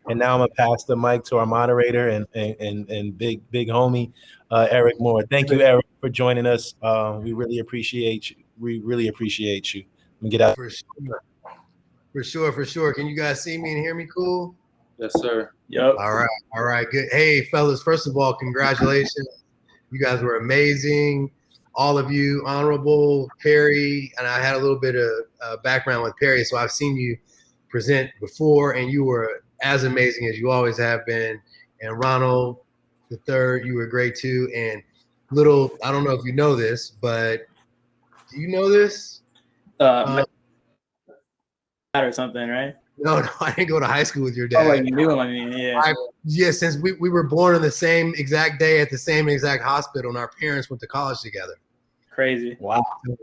And now I'm gonna pass the mic to our moderator and big homie, Erik Moore. Thank you, Erik, for joining us. We really appreciate you. We really appreciate you. Let me get out. For sure. Can you guys see me and hear me cool? Yes, sir. Yep. All right, good. Hey, fellas, first of all, congratulations. You guys were amazing. All of you, Honorable, Perry, and I had a little bit of background with Perry, so I've seen you present before, and you were as amazing as you always have been. And Ronald III, you were great too. And I don't know if you know this, but do you know this? Or something, right? No, I didn't go to high school with your dad. Oh, like you knew him, I mean, yeah. Yeah, since we were born on the same exact day at the same exact hospital, and our parents went to college together. Crazy. Wow.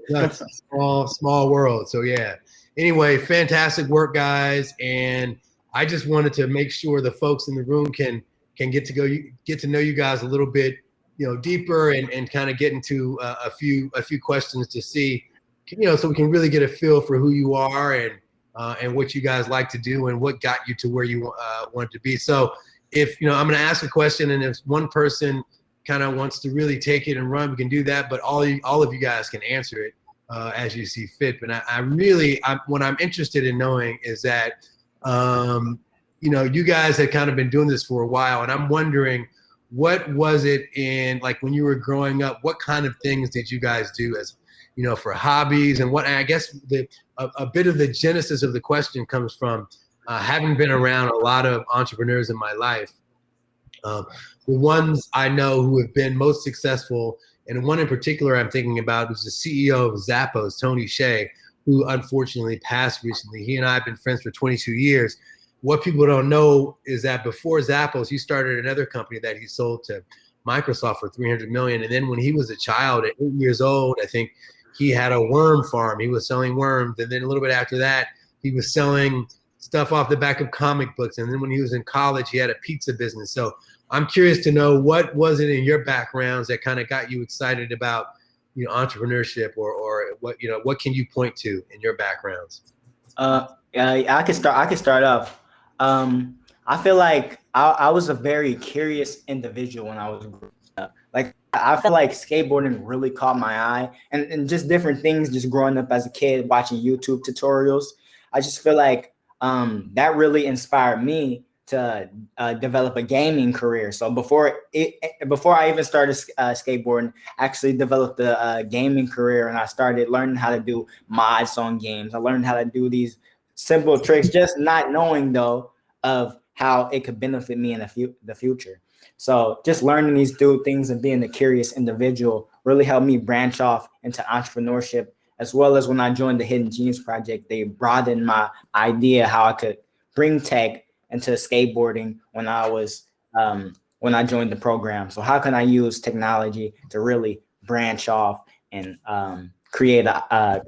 That's a small world. So yeah. Anyway, fantastic work, guys. And I just wanted to make sure the folks in the room can get to know you guys a little bit, deeper and kind of get into a few questions to see, so we can really get a feel for who you are and what you guys like to do and what got you to where you want to be. So if, I'm going to ask a question, and if one person kind of wants to really take it and run, we can do that. But all of you guys can answer it as you see fit. But what I'm interested in knowing is that, you guys had kind of been doing this for a while, and I'm wondering, what was it when you were growing up, what kind of things did you guys do as, for hobbies, and I guess a bit of the genesis of the question comes from having been around a lot of entrepreneurs in my life. The ones I know who have been most successful, and one in particular I'm thinking about, is the CEO of Zappos, Tony Hsieh, who unfortunately passed recently. He and I have been friends for 22 years. What people don't know is that before Zappos, he started another company that he sold to Microsoft for $300 million. And then when he was a child at 8 years old, I think he had a worm farm. He was selling worms. And then a little bit after that, he was selling stuff off the back of comic books. And then when he was in college, he had a pizza business. So I'm curious to know, what was it in your backgrounds that kind of got you excited about, entrepreneurship, or what can you point to in your backgrounds? I can start off. I feel like I was a very curious individual when I was growing up. Like, I feel like skateboarding really caught my eye, and just different things, just growing up as a kid, watching YouTube tutorials. I just feel like that really inspired me to develop a gaming career. So before I even started skateboarding, I actually developed a gaming career, and I started learning how to do mods on games. I learned how to do these simple tricks, just not knowing though of how it could benefit me in the future. So just learning these things and being a curious individual really helped me branch off into entrepreneurship, as well as when I joined the Hidden Genius Project, they broadened my idea how I could bring tech into skateboarding when I joined the program. So how can I use technology to really branch off and create a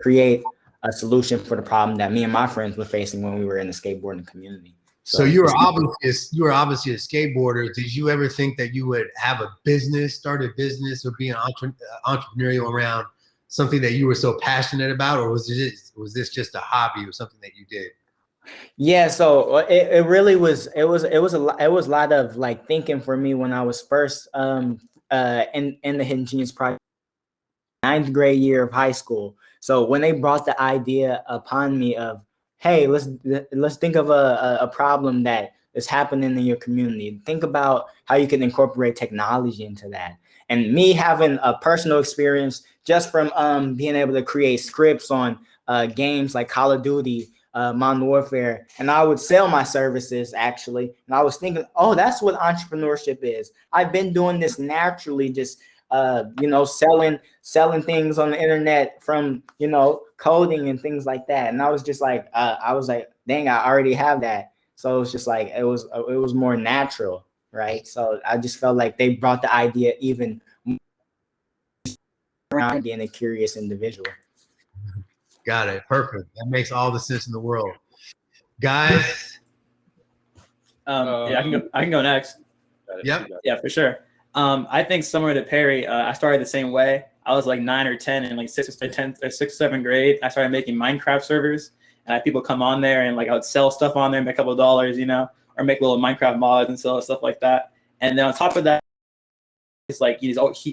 solution for the problem that me and my friends were facing when we were in the skateboarding community. So you were obviously a skateboarder. Did you ever think that you would have start a business, or be an entrepreneurial around something that you were so passionate about, or was this just a hobby or something that you did? Yeah, so it really was. It was a lot of like thinking for me when I was first in the Hidden Genius Project, 9th grade year of high school. So when they brought the idea upon me of, hey, let's think of a problem that is happening in your community. Think about how you can incorporate technology into that. And me having a personal experience just from being able to create scripts on games like Call of Duty, Modern Warfare, and I would sell my services actually. And I was thinking, oh, that's what entrepreneurship is. I've been doing this naturally, just selling things on the internet, from coding and things like that. And I was just like, dang, I already have that. So it's just like it was more natural, right? So I just felt like they brought the idea even around being a curious individual. Got it. Perfect. That makes all the sense in the world, guys. Yeah, I can go next. Yep. Yeah, for sure. I think similar to Perry, I started the same way. I was like 9 or 10 in like 6th or 7th grade. I started making Minecraft servers, and I had people come on there, and like I would sell stuff on there, make a couple of dollars, or make little Minecraft mods and stuff like that. And then on top of that, it's like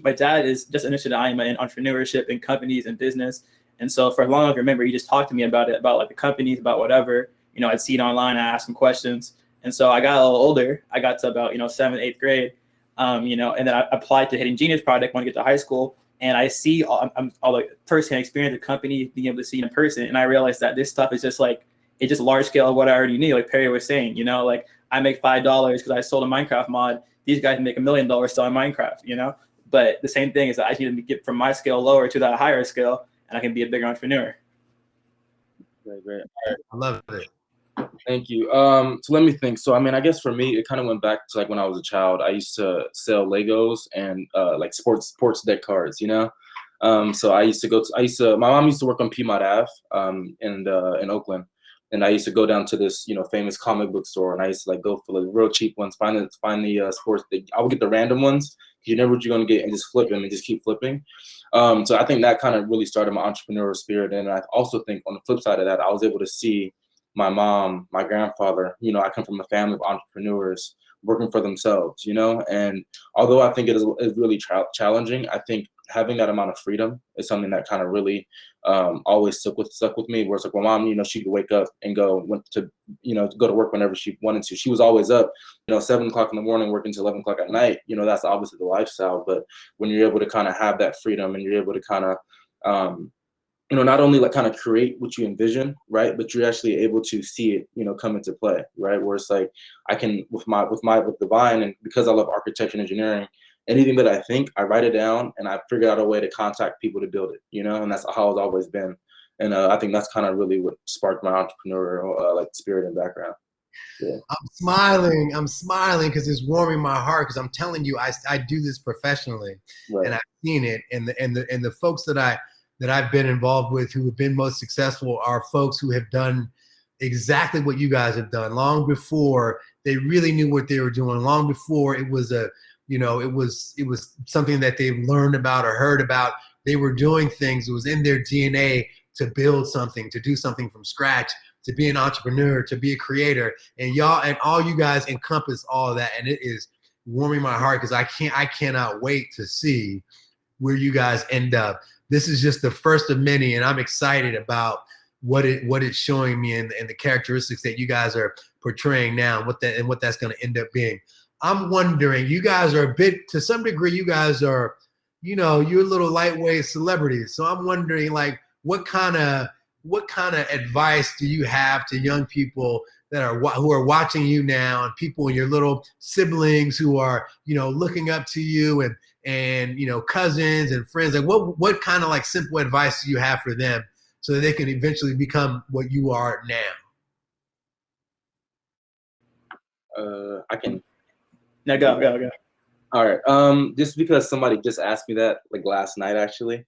my dad is just interested in entrepreneurship and companies and business. And so for as long as I remember, he just talked to me about it, about like the companies, about whatever, I'd see it online, I asked him questions. And so I got a little older. I got to about, 7th, 8th grade, and then I applied to Hidden Genius Project when I get to high school. And I see all the firsthand experience of the company, being able to see in person. And I realized that this stuff is just like, it's just large scale of what I already knew. Like Perry was saying, like I make $5 because I sold a Minecraft mod. These guys make $1 million selling Minecraft, But the same thing is that I need to get from my scale lower to that higher scale, and I can be a bigger entrepreneur. Great. I love it. Thank you. So let me think. So, I guess for me, it kind of went back to like when I was a child. I used to sell Legos and like sports deck cards, So my mom used to work on Piedmont Ave in Oakland. And I used to go down to this, famous comic book store, and I used to like go for the real cheap ones, find the sports. I would get the random ones because you never know what you're gonna get, and just flip them and just keep flipping. So I think that kind of really started my entrepreneurial spirit. And I also think on the flip side of that, I was able to see my mom, my grandfather. I come from a family of entrepreneurs working for themselves. And although I think it is really challenging, I think having that amount of freedom is something that kind of really always stuck with me. Where it's like, my mom, she could wake up and go to work whenever she wanted to. She was always up, 7 o'clock in the morning, working till 11 o'clock at night. That's obviously the lifestyle. But when you're able to kind of have that freedom and you're able to kind of, not only like kind of create what you envision, right, but you're actually able to see it, come into play, right? Where it's like I can with Divine, and because I love architecture and engineering, anything that I think, I write it down, and I figure out a way to contact people to build it, and that's how it's always been. And I think that's kind of really what sparked my entrepreneurial like spirit and background. Yeah. I'm smiling because it's warming my heart, because I'm telling you, I do this professionally, right. And I've seen it, and the folks that I've been involved with who have been most successful are folks who have done exactly what you guys have done long before they really knew what they were doing, long before it was it was something that they've learned about or heard about. They were doing things. It was in their DNA to build something, to do something from scratch, to be an entrepreneur, to be a creator. And all you guys encompass all of that. And it is warming my heart because I cannot wait to see where you guys end up. This is just the first of many, and I'm excited about what it's showing me and the characteristics that you guys are portraying now, and what that's going to end up being. I'm wondering, you guys are to some degree, you guys are, you're little lightweight celebrities. So I'm wondering, like, what kind of advice do you have to young people who are watching you now, and people and your little siblings who are, looking up to you, and cousins and friends? Like, what kind of like simple advice do you have for them so that they can eventually become what you are now? I can. No, go. All right. Just because somebody just asked me that like last night, actually.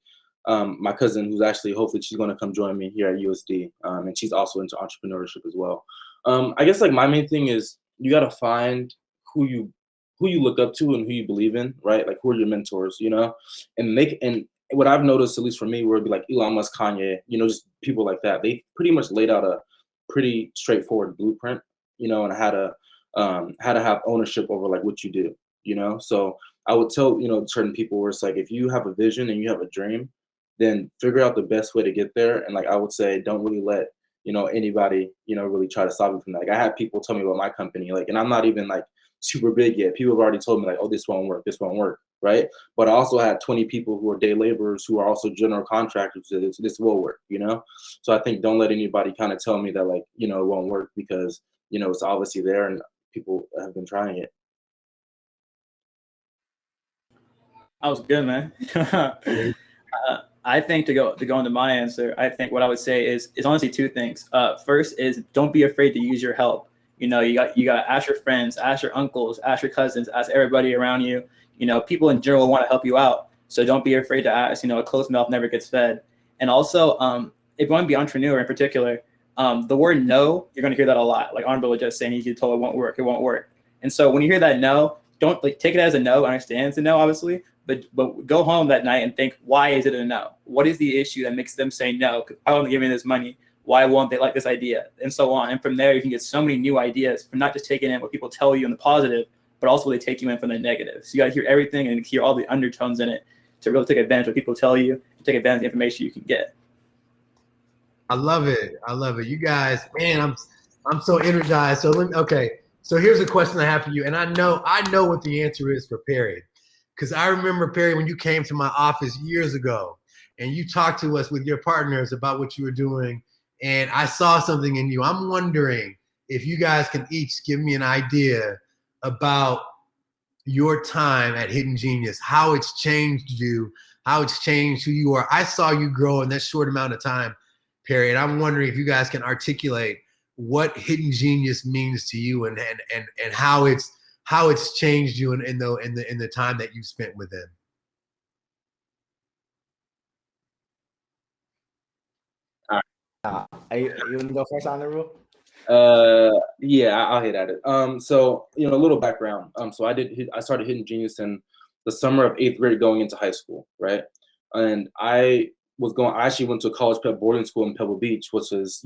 My cousin, who's actually, hopefully she's going to come join me here at USD, and she's also into entrepreneurship as well. I guess like my main thing is you got to find who you look up to and who you believe in, right? Like, who are your mentors, and what I've noticed, at least for me, would be like Elon Musk, Kanye, just people like that. They pretty much laid out a pretty straightforward blueprint, and how to have ownership over like what you do, So I would tell, certain people where it's like, if you have a vision and you have a dream, then figure out the best way to get there. And like, I would say, don't really let, anybody, really try to stop you from that. Like, I had people tell me about my company, like, and I'm not even like super big yet. People have already told me like, oh, this won't work, right? But I also had 20 people who are day laborers who are also general contractors. So this will work, So I think don't let anybody kind of tell me that like, it won't work, because, it's obviously there and people have been trying it. That was good, man. I think to go into my answer, I think what I would say is honestly two things. First is, don't be afraid to use your help. You got to ask your friends, ask your uncles, ask your cousins, ask everybody around you. People in general want to help you out. So don't be afraid to ask. A closed mouth never gets fed. And also, if you want to be an entrepreneur in particular, the word no, you're going to hear that a lot. Like Honorebel was just saying, you get told it won't work. And so when you hear that no, don't like take it as a no. Understand it's a no, obviously. But go home that night and think, why is it a no? What is the issue that makes them say no? I want to give me this money. Why won't they like this idea? And so on. And from there, you can get so many new ideas from not just taking in what people tell you in the positive, but also they take you in from the negative. So you got to hear everything and hear all the undertones in it to really take advantage of what people tell you, to take advantage of the information you can get. I love it. I love it. You guys, man, I'm so energized. So okay. So here's a question I have for you, and I know what the answer is for Perry, because I remember, Perry, when you came to my office years ago, and you talked to us with your partners about what you were doing, and I saw something in you. I'm wondering if you guys can each give me an idea about your time at Hidden Genius, how it's changed you, how it's changed who you are. I saw you grow in that short amount of time, Perry, and I'm wondering if you guys can articulate what Hidden Genius means to you and how it's changed you in the time that you've spent with them. You want to go first on the rule? Yeah, I'll hit at it. So a little background. So I started Hidden Genius in the summer of 8th grade, going into high school, right? And I actually went to a college prep boarding school in Pebble Beach, which is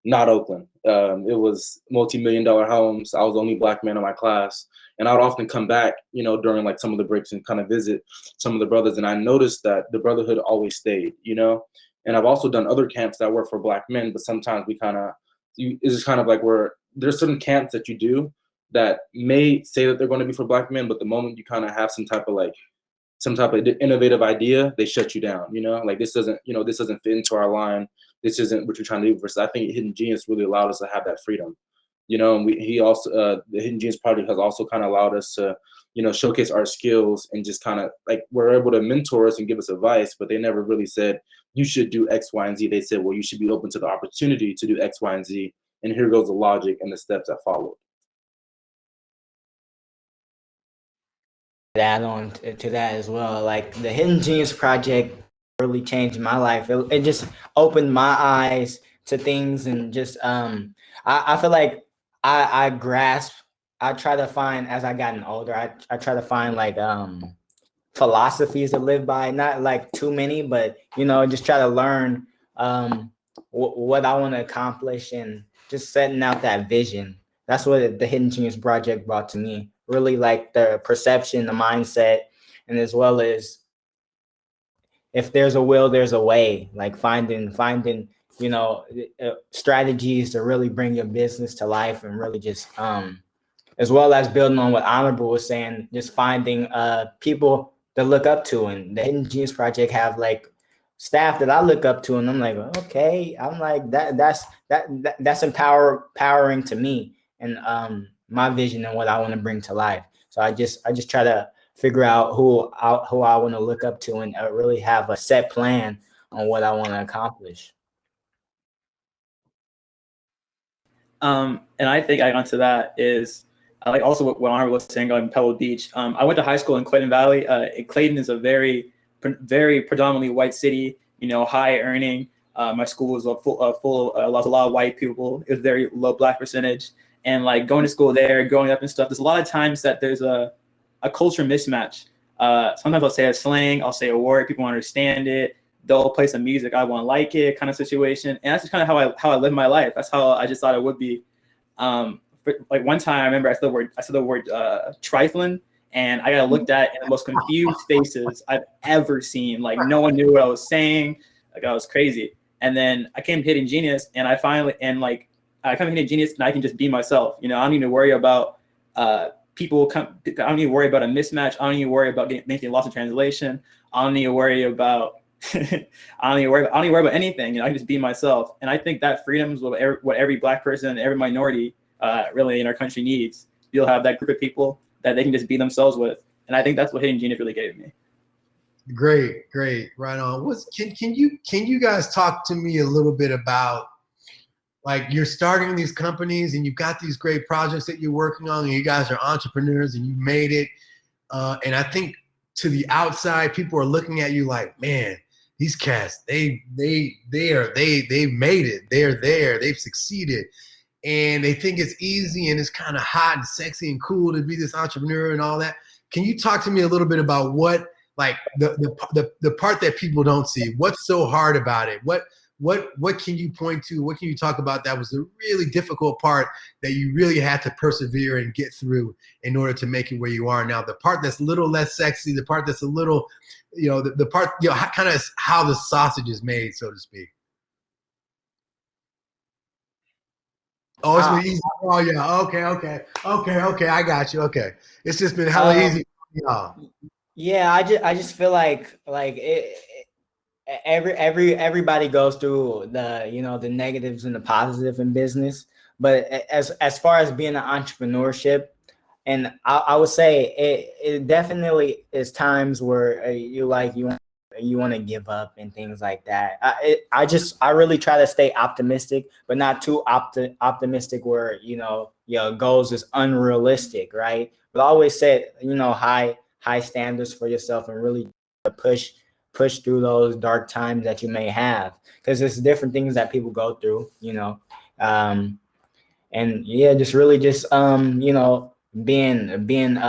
not Oakland. It was multi-million-dollar homes. I was the only black man in my class, and I would often come back, during like some of the breaks and kind of visit some of the brothers. And I noticed that the brotherhood always stayed, And I've also done other camps that were for black men, but sometimes it's just kind of like where there's certain camps that you do that may say that they're going to be for black men, but the moment you kind of have some type of innovative idea, they shut you down. Like this doesn't fit into our line. This isn't what you're trying to do. Versus I think Hidden Genius really allowed us to have that freedom, and the Hidden Genius Project has also kind of allowed us to, showcase our skills and just kind of like we're able to mentor us and give us advice, but they never really said you should do X, Y, and Z. They said, well, you should be open to the opportunity to do X, Y, and Z, and here goes the logic and the steps that followed. Add on to that as well, like the Hidden Genius Project really changed my life. It just opened my eyes to things, and just I feel like I try to find, as I gotten older, I try to find like philosophies to live by, not like too many, but just try to learn what I want to accomplish, and just setting out that vision. That's what the Hidden Genius Project brought to me. Really like the perception, the mindset, and as well as if there's a will, there's a way. Like finding strategies to really bring your business to life, and really just as well as building on what Honorebel was saying, just finding people to look up to. And the Hidden Genius Project have like staff that I look up to, and I'm like, okay, I'm like that's empowering to me, and my vision and what I want to bring to life. So I just try to figure out who I want to look up to, and really have a set plan on what I want to accomplish. And I think I got to that is I like also what Honorebel was saying going to Pebble Beach. I went to high school in Clayton Valley. Clayton is a very predominantly white city, high earning. My school was full of a lot of white people. It was very low black percentage. And like going to school there, growing up and stuff, there's a lot of times that there's a culture mismatch. Sometimes I'll say a slang, I'll say a word, people won't understand it. They'll play some music, I won't like it, kind of situation. And that's just kind of how I live my life. That's how I just thought it would be. Like one time I remember I said the word trifling, and I got looked at in the most confused faces I've ever seen. Like no one knew what I was saying. Like I was crazy. And then I came to Hidden Genius, and I come to Hidden Genius, and I can just be myself. I don't need to worry about people. I don't need to worry about a mismatch. I don't need to worry about making loss of translation. I don't need to worry about. I don't need to worry about anything. I can just be myself. And I think that freedom is what every black person, every minority, really in our country needs. You'll have that group of people that they can just be themselves with. And I think that's what Hidden Genius really gave me. Great, right on. Can you guys talk to me a little bit about, like, you're starting these companies and you've got these great projects that you're working on, and you guys are entrepreneurs and you made it. And I think to the outside, people are looking at you like, man, these cats, they've made it. They're there. They've succeeded. And they think it's easy and it's kind of hot and sexy and cool to be this entrepreneur and all that. Can you talk to me a little bit about what, like, the part that people don't see? What's so hard about it? what can you point to? What can you talk about that was the really difficult part that you really had to persevere and get through in order to make it where you are now? The part that's a little less sexy, the part that's a little, the part, kind of how the sausage is made, so to speak. Oh, it's been easy. Oh, yeah. Okay. I got you. Okay. It's just been hella easy. Yeah, I just feel like everybody goes through the negatives and the positive in business. But as far as being an entrepreneurship, and I would say it definitely is times where you want to give up and things like that. I really try to stay optimistic, but not too optimistic where your goals is unrealistic, right? But I always set high standards for yourself and really push through those dark times that you may have, because there's different things that people go through, and yeah, being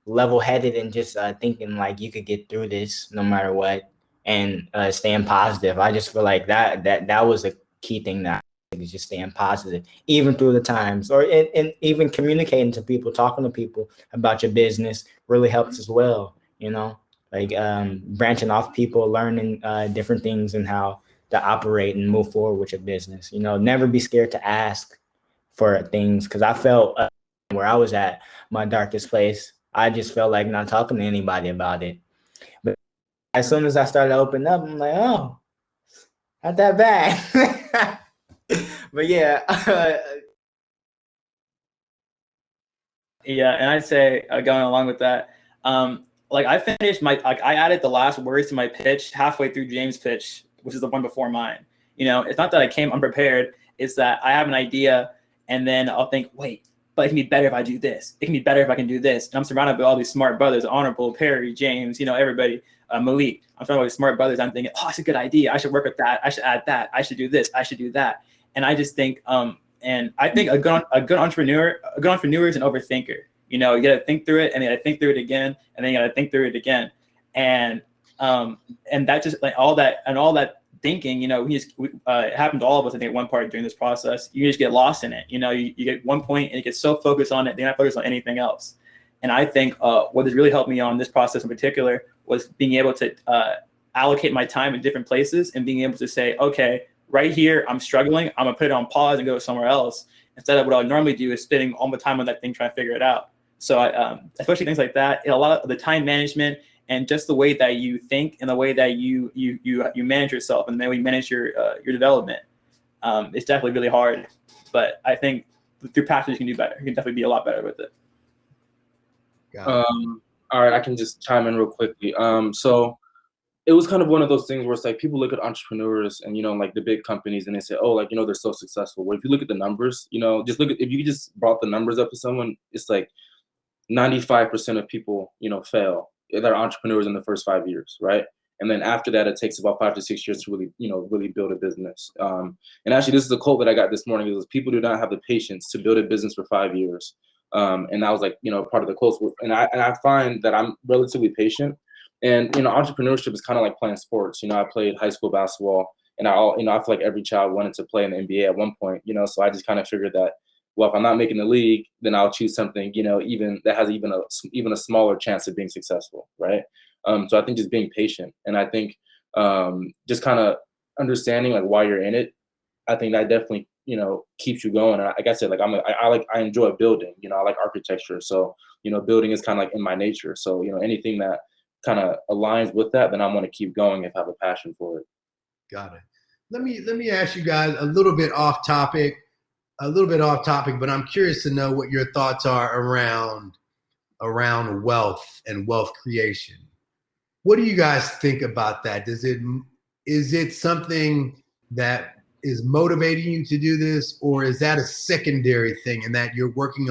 level-headed and just thinking like you could get through this no matter what, and staying positive. I just feel like that was a key thing, that is just staying positive even through the times, and even communicating to people, talking to people about your business really helps as well, like branching off people, learning different things and how to operate and move forward with your business. Never be scared to ask for things, because I felt where I was at my darkest place, I just felt like not talking to anybody about it. But as soon as I started opening up, I'm like, oh, not that bad. But yeah. Yeah, and I'd say going along with that, like I finished I added the last words to my pitch halfway through James' pitch, which is the one before mine. It's not that I came unprepared. It's that I have an idea, and then I'll think, wait, but it can be better if I do this. It can be better if I can do this. And I'm surrounded by all these smart brothers, Honorable, Perry, James, everybody, Malik. I'm surrounded by these smart brothers. I'm thinking, oh, it's a good idea. I should work with that. I should add that. I should do this. I should do that. And I just think, and I think a good entrepreneur is an overthinker. You got to think through it, and you got to think through it again, and then you got to think through it again. And that just like all that thinking, it happened to all of us, I think, at one part during this process. You just get lost in it. You get one point and you get so focused on it, you're not focused on anything else. And I think what has really helped me on this process in particular was being able to allocate my time in different places and being able to say, okay, right here, I'm struggling. I'm gonna put it on pause and go somewhere else, instead of what I would normally do is spending all my time on that thing trying to figure it out. So especially things like that, a lot of the time management and just the way that you think and the way that you manage yourself and the way you manage your development, it's definitely really hard. But I think through passion you can do better. You can definitely be a lot better with it. All right, I can just chime in real quickly. So it was kind of one of those things where it's like people look at entrepreneurs and like the big companies and they say, oh, like they're so successful. Well, if you look at the numbers, just look at, if you just brought the numbers up to someone, it's like 95% of people fail. They're entrepreneurs in the first 5 years, right? And then after that, it takes about 5 to 6 years to really, really build a business. And actually, this is a quote that I got this morning. It was, people do not have the patience to build a business for 5 years. And that was like, part of the quotes. And I find that I'm relatively patient. And, entrepreneurship is kind of like playing sports. I played high school basketball, and I feel like every child wanted to play in the NBA at one point, so I just kind of figured that, well, if I'm not making the league, then I'll choose something, even that has even a smaller chance of being successful, right? So I think just being patient, and I think just kind of understanding like why you're in it, I think that definitely keeps you going. And like I said, like I enjoy building, I like architecture, so building is kind of like in my nature. So anything that kind of aligns with that, then I want to keep going if I have a passion for it. Got it. Let me ask you guys a little bit off topic, but I'm curious to know what your thoughts are around wealth and wealth creation. What do you guys think about that? Is it something that is motivating you to do this, or is that a secondary thing and that you're working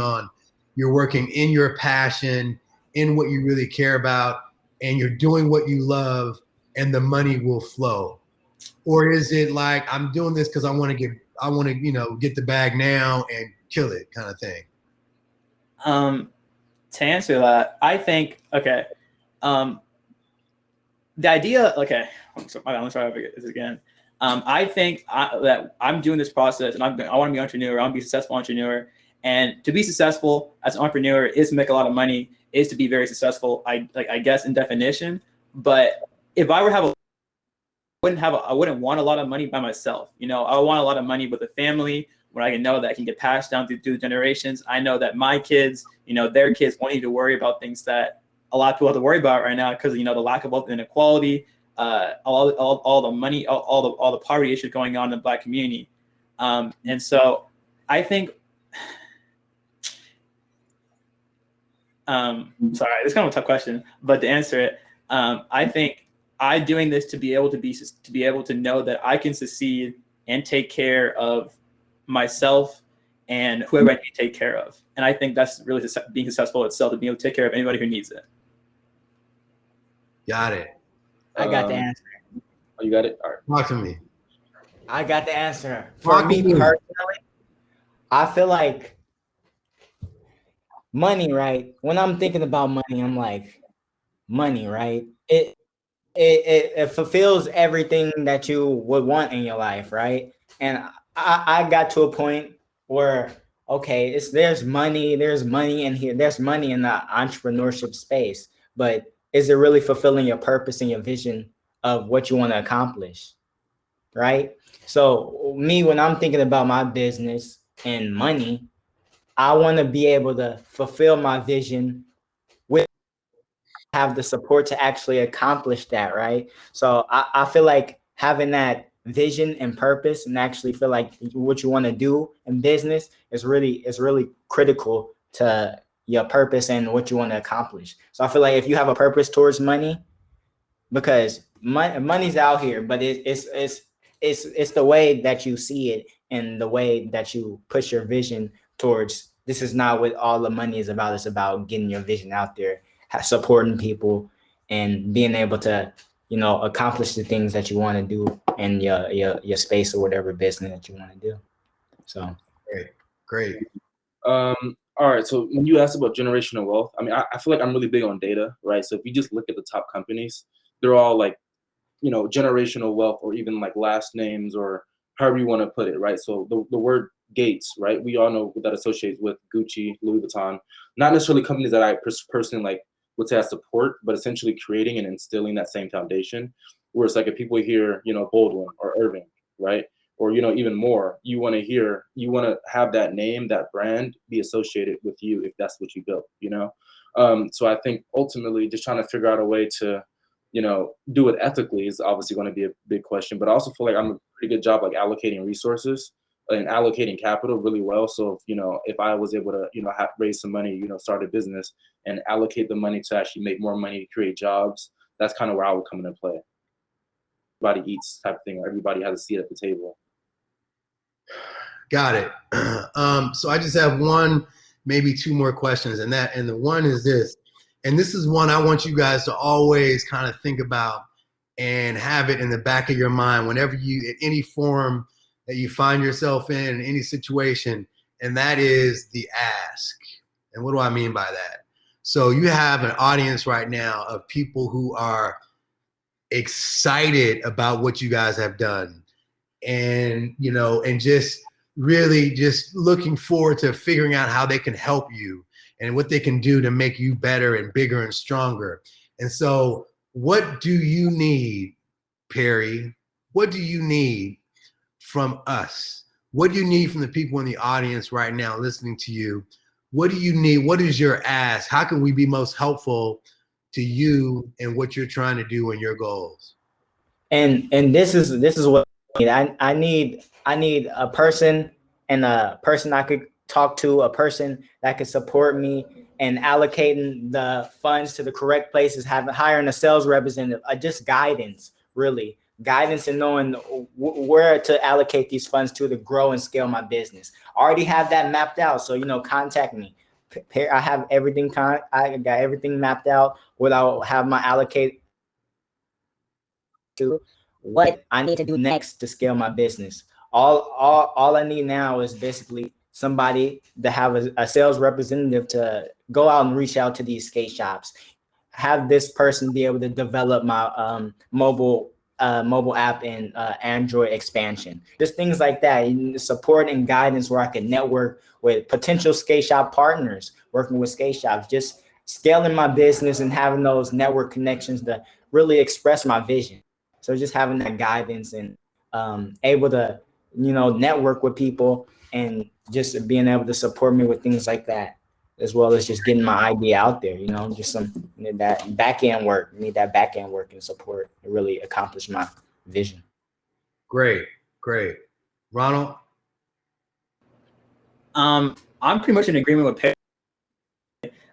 in your passion, in what you really care about, and you're doing what you love and the money will flow? Or is it like, I'm doing this because I want to get the bag now and kill it kind of thing? To answer that, I think, okay, the idea, okay, I'm sorry, I'll forget this again. I think that I'm doing this process, and I want to be an entrepreneur. I want to be a successful entrepreneur. And to be successful as an entrepreneur is to make a lot of money, is to be very successful, I guess, in definition. But if I were to have I wouldn't want a lot of money by myself. You know, I want a lot of money with a family where I can know that I can get passed down through the generations. I know that my kids, you know, their kids won't need to worry about things that a lot of people have to worry about right now because, you know, the lack of wealth and inequality, all the money, all the poverty issues going on in the Black community. And so I think, sorry, it's kind of a tough question, but to answer it, I think I'm doing this to be able to know that I can succeed and take care of myself and whoever I need to take care of. And I think that's really being successful itself, to be able to take care of anybody who needs it. Got it. I got the answer. Oh, you got it? All right. Talk to me. I got the answer. For me personally, I feel like money, right? When I'm thinking about money, I'm like, money, right? It fulfills everything that you would want in your life, right? And I got to a point where, okay, there's money in here, there's money in the entrepreneurship space, but is it really fulfilling your purpose and your vision of what you want to accomplish, right? So me, when I'm thinking about my business and money, I want to be able to fulfill my vision with have the support to actually accomplish that, right? So I feel like having that vision and purpose and actually feel like what you want to do in business is really critical to your purpose and what you want to accomplish. So I feel like if you have a purpose towards money, because money's out here, but it's the way that you see it and the way that you push your vision towards. This is not what all the money is about. It's about getting your vision out there, supporting people, and being able to, you know, accomplish the things that you want to do in your space or whatever business that you want to do. So great. All right. So when you asked about generational wealth, I mean, I feel like I'm really big on data, right? So if you just look at the top companies, they're all like, you know, generational wealth, or even like last names, or however you want to put it, right? So the word Gates, right? We all know what that associates with Gucci, Louis Vuitton, not necessarily companies that I personally like would say I support, but essentially creating and instilling that same foundation. Where it's like if people hear, you know, Baldwin or Irving, right? Or, you know, even more, you want to have that name, that brand be associated with you if that's what you built, you know? So I think ultimately just trying to figure out a way to, you know, do it ethically is obviously going to be a big question, but I also feel like I'm a pretty good job like allocating resources and allocating capital really well. So, if I was able to, raise some money, start a business and allocate the money to actually make more money, create jobs, that's kind of where I would come into play. Everybody eats type of thing, or everybody has a seat at the table. Got it. So I just have one, maybe two more questions, and the one is this, and this is one I want you guys to always kind of think about and have it in the back of your mind whenever you, in any form that you find yourself in any situation, and that is the ask. And what do I mean by that? So you have an audience right now of people who are excited about what you guys have done, and and just really just looking forward to figuring out how they can help you and what they can do to make you better and bigger and stronger. And so what do you need, Perry? What do you need from us? What do you need from the people in the audience right now listening to you? What do you need? What is your ask? How can we be most helpful to you and what you're trying to do and your goals? And this is what I need. I need a person, and a person I could talk to, a person that could support me and allocating the funds to the correct places, hiring a sales representative, just guidance, really. Guidance and knowing where to allocate these funds to grow and scale my business. I already have that mapped out. So, contact me. I have everything. I got everything mapped out. What I'll have my allocate to what I need to do next to scale my business. All I need now is basically somebody to have a sales representative to go out and reach out to these skate shops. Have this person be able to develop my mobile mobile app and Android expansion. Just things like that. Support and guidance where I can network with potential skate shop partners, working with skate shops, just scaling my business and having those network connections to really express my vision. So just having that guidance and able to, network with people and just being able to support me with things like that, as well as just getting my idea out there, just that back end work, and support to really accomplish my vision. Great. Ronald? I'm pretty much in agreement with Perry.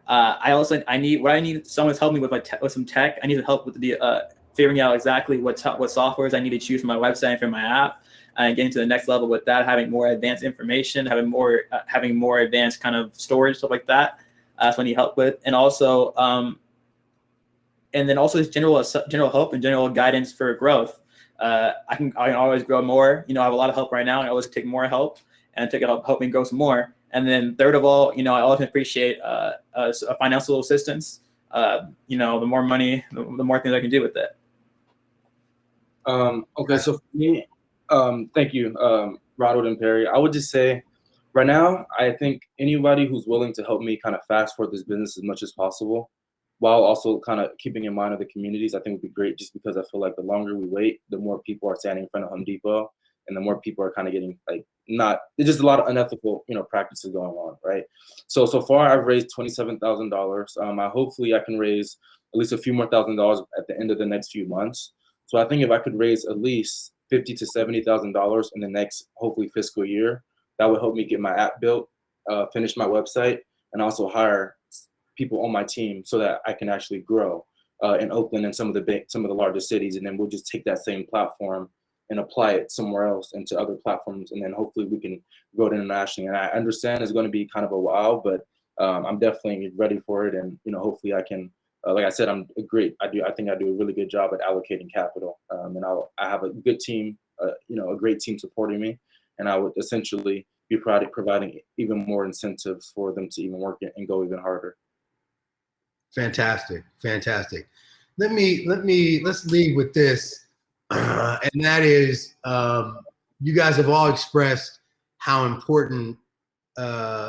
I need someone to help me with some tech. I need help with figuring out exactly what softwares I need to choose for my website and for my app, and getting to the next level with that, having more advanced information, having more advanced kind of storage, stuff like that. That's what I need help with, and also just general help and general guidance for growth. I can always grow more. I have a lot of help right now, and I always take more help and help me grow some more. And then third of all, I always appreciate financial assistance. The more money, the more things I can do with it. Okay, so for me, thank you, Ronald and Perry. I would just say, right now, I think anybody who's willing to help me kind of fast forward this business as much as possible, while also kind of keeping in mind of the communities, I think would be great, just because I feel like the longer we wait, the more people are standing in front of Home Depot, and the more people are kind of getting there's just a lot of unethical, practices going on, right? So far I've raised $27,000. Hopefully I can raise at least a few more $1,000s at the end of the next few months. So I think if I could raise at least $50,000 to $70,000 in the next, hopefully, fiscal year, that would help me get my app built, finish my website, and also hire people on my team so that I can actually grow in Oakland and some of the largest cities. And then we'll just take that same platform and apply it somewhere else into other platforms, and then hopefully we can grow it internationally. And I understand it's going to be kind of a while, but I'm definitely ready for it. And hopefully I can. Like I said, I think I do a really good job at allocating capital, and I have a good team, a great team supporting me, and I would essentially be providing even more incentives for them to even work it and go even harder. Fantastic. Let's leave with this, and that is, you guys have all expressed how important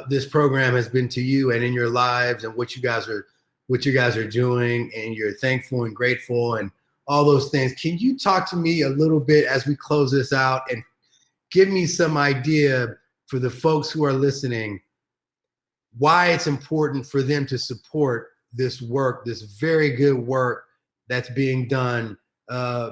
this program has been to you and in your lives, and what you guys are doing, and you're thankful and grateful and all those things. Can you talk to me a little bit as we close this out and give me some idea for the folks who are listening, why it's important for them to support this work, this very good work that's being done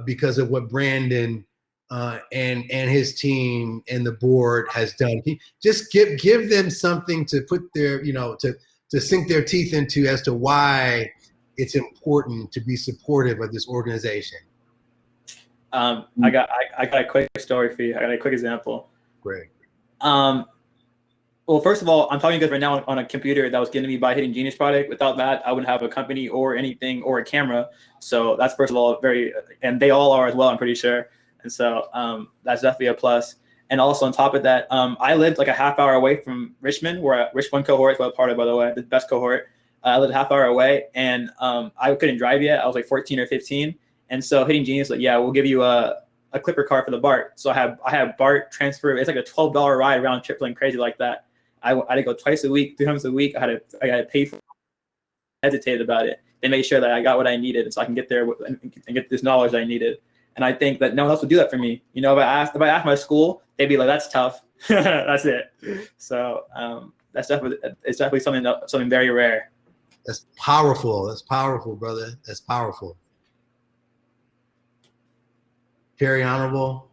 because of what Brandon and his team and the board has done? Just give them something to put their, to sink their teeth into as to why it's important to be supportive of this organization. I got a quick story for you. I got a quick example. Great. Well, first of all, I'm talking to you guys right now on a computer that was given to me by Hidden Genius Project. Without that, I wouldn't have a company or anything or a camera. So that's, first of all, and they all are as well, I'm pretty sure. And so that's definitely a plus. And also on top of that, I lived like a half hour away from Richmond, where Richmond cohort is what I'm part of, by the way, the best cohort. I lived a half hour away, and I couldn't drive yet. I was like 14 or 15. And so Hidden Genius, like, yeah, we'll give you a clipper card for the BART. So I have BART transfer. It's like a $12 ride round trip, like crazy like that. I had to go twice a week, 3 times a week. I had to pay for it. I hesitated about it. They made sure that I got what I needed so I can get there and get this knowledge I needed. And I think that no one else would do that for me. If I asked my school, they'd be like, "That's tough." That's it. So it's definitely something very rare. That's powerful. That's powerful, brother. That's powerful. Very honorable.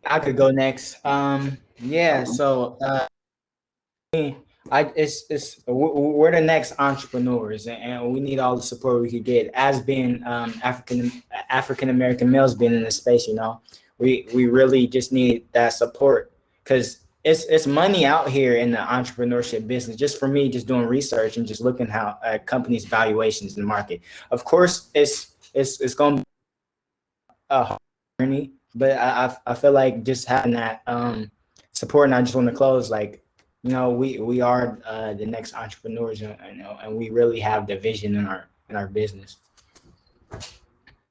I could go next. Yeah. So we're the next entrepreneurs, and we need all the support we could get. As being African American males being in this space, we really just need that support, because it's money out here in the entrepreneurship business. Just for me, just doing research and just looking at companies' valuations in the market. Of course, it's going to be a hard journey, but I feel like just having that support. And I just want to close we are the next entrepreneurs, and we really have the vision in our business.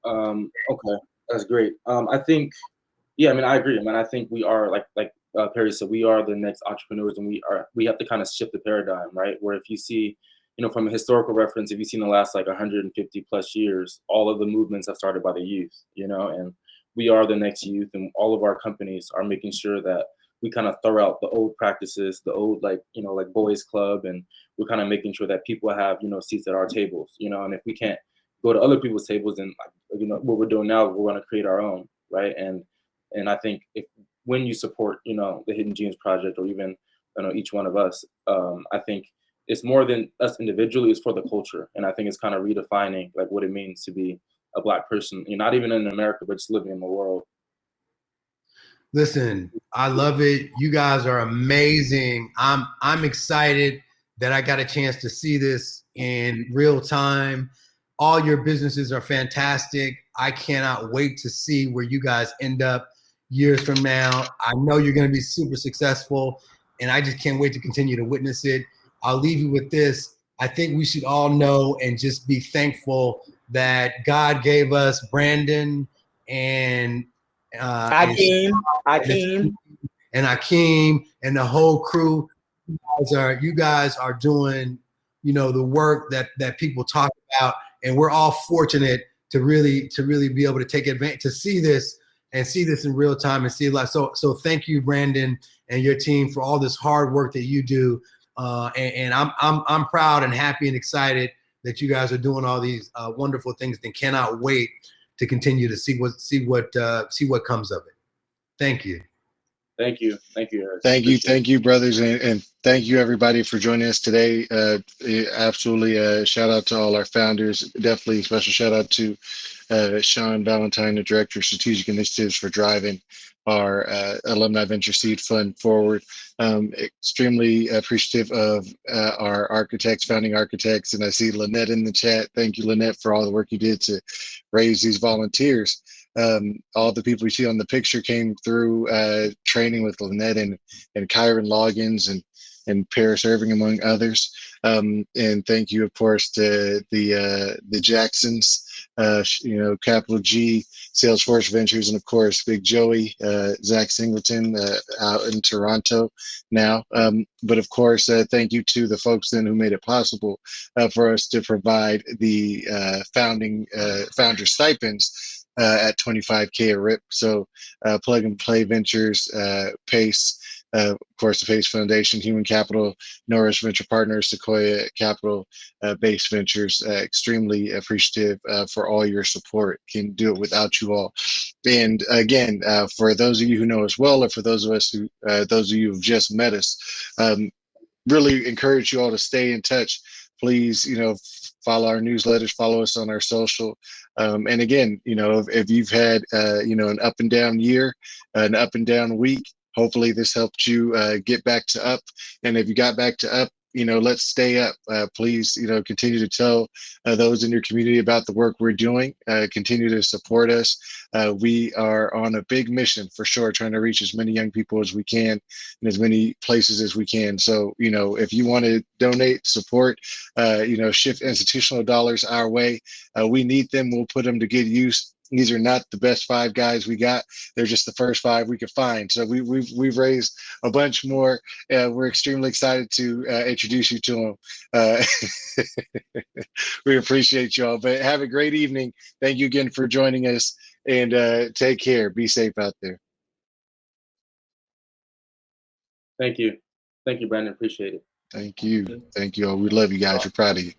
Okay. That's great. I think, yeah, I mean, I agree. I mean, I think we are like Perry said, we are the next entrepreneurs, and we have to kind of shift the paradigm, right? Where if you see, from a historical reference, if you see in the last like 150 plus years, all of the movements have started by the youth, and we are the next youth, and all of our companies are making sure that we kind of throw out the old practices, the old like boys club, and we're kind of making sure that people have seats at our tables, and if we can't go to other people's tables, and what we're doing now, we're going to create our own, right? And I think when you support the Hidden Gems Project, or even each one of us, I think it's more than us individually, it's for the culture. And I think it's kind of redefining like what it means to be a Black person, not even in America, but just living in the world. Listen, I love it. You guys are amazing. I'm excited that I got a chance to see this in real time. All your businesses are fantastic. I cannot wait to see where you guys end up years from now. I know you're going to be super successful, and I just can't wait to continue to witness it. I'll leave you with this. I think we should all know and just be thankful that God gave us Brandon and Akeem, and Akeem and the whole crew. You guys are doing, the work that people talk about, and we're all fortunate to really be able to take advantage, to see this in real time and see it live. So thank you, Brandon, and your team for all this hard work that you do. And I'm proud and happy and excited that you guys are doing all these wonderful things, and cannot wait to continue to see what comes of it. Thank you. Thank you, Erik. Thank you, brothers, and thank you everybody for joining us today. Absolutely, shout out to all our founders. Definitely a special shout out to Sean Valentine, the Director of Strategic Initiatives, for driving our Alumni Venture Seed Fund forward. Extremely appreciative of our architects, founding architects, and I see Lynette in the chat. Thank you, Lynette, for all the work you did to raise these volunteers. All the people you see on the picture came through training with Lynette and Kyron Loggins and Paris Irving, among others. And thank you, of course, to the Jacksons, Capital G, Salesforce Ventures, and of course, Big Joey, Zach Singleton out in Toronto now. But of course, thank you to the folks then who made it possible for us to provide the founder stipends at $25K a rip. So Plug and Play Ventures, PACE, of course, the PACE Foundation, Human Capital, Norris Venture Partners, Sequoia Capital, Base Ventures, extremely appreciative for all your support. Can't do it without you all. And again, for those of you who know us well, or for those of you who've just met us, really encourage you all to stay in touch. Please, follow our newsletters, follow us on our social. And again, if you've had, an up and down year, an up and down week, hopefully this helped you get back to up. And if you got back to up, let's stay up. Please, continue to tell those in your community about the work we're doing. Continue to support us. We are on a big mission for sure, trying to reach as many young people as we can in as many places as we can. So, if you want to donate, support, shift institutional dollars our way, we need them. We'll put them to good use. These are not the best 5 guys we got. They're just the first 5 we could find. So we've raised a bunch more. We're extremely excited to introduce you to them. We appreciate you all. But have a great evening. Thank you again for joining us, and take care. Be safe out there. Thank you, Brandon. Appreciate it. Thank you all. We love you guys. We're proud of you.